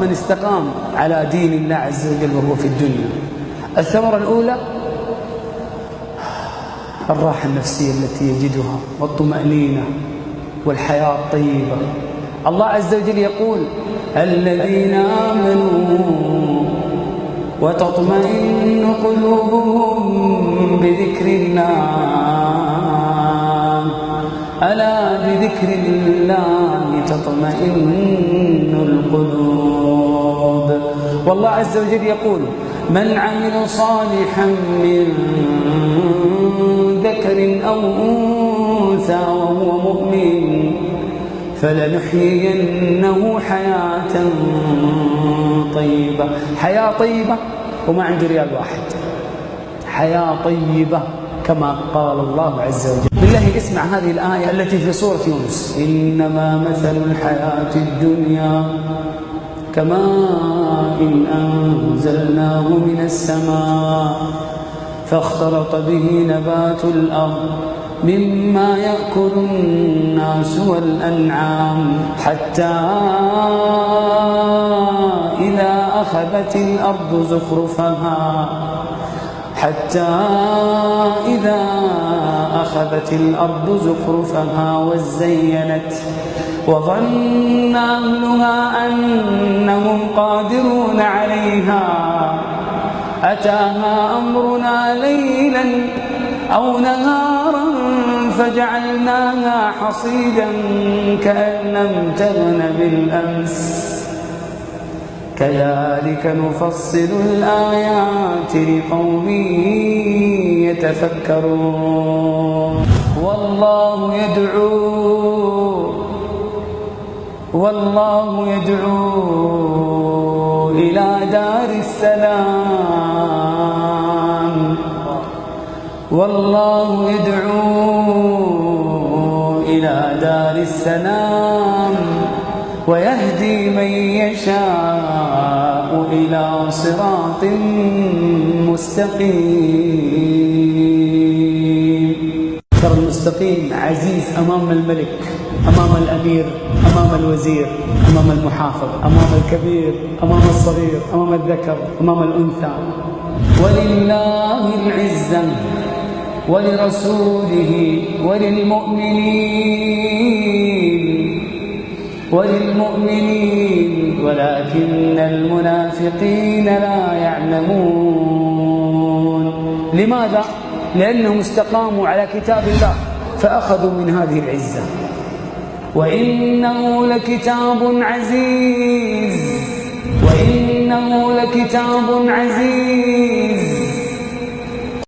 من استقام على دين الله عز وجل وهو في الدنيا. الثمرة الأولى الراحة النفسية التي يجدها والطمأنينة والحياة الطيبة. الله عز وجل يقول: الذين آمنوا وتطمئن قلوبهم بذكر الله، ألا بذكر الله تطمئن القلوب. والله عز وجل يقول: من عمل صالحا من ذكر أو أنثى وهو مؤمن فلنحيينه حياة طيبة. حياة طيبة وما عنده ريال واحد، حياة طيبة كما قال الله عز وجل. بالله اسمع هذه الآية التي في سورة يونس: إنما مثل الحياة الدنيا كماء أنزلناه من السماء فاختلط به نبات الأرض مما يأكل الناس والأنعام حتى إذا أخذت الأرض زخرفها وزينت وظن أهلها أنهم قادرون عليها أتاها أمرنا ليلا أو نهارا فجعلناها حصيدا كأن لم تغن بالأمس كذلك نفصل الآيات لقوم يتفكرون. والله يدعو إلى دار السلام، والله يدعو إلى دار السلام ويهدي من يشاء إلى صراط مستقيم. ترى المستقيم عزيز أمام الملك، أمام الأمير، أمام الوزير، أمام المحافظ، أمام الكبير، أمام الصغير، أمام الذكر، أمام الأنثى. ولله العزة ولرسوله وللمؤمنين ولكن المنافقين لا يعلمون. لماذا؟ لأنهم استقاموا على كتاب الله فأخذوا من هذه العزة. وإنه لكتاب عزيز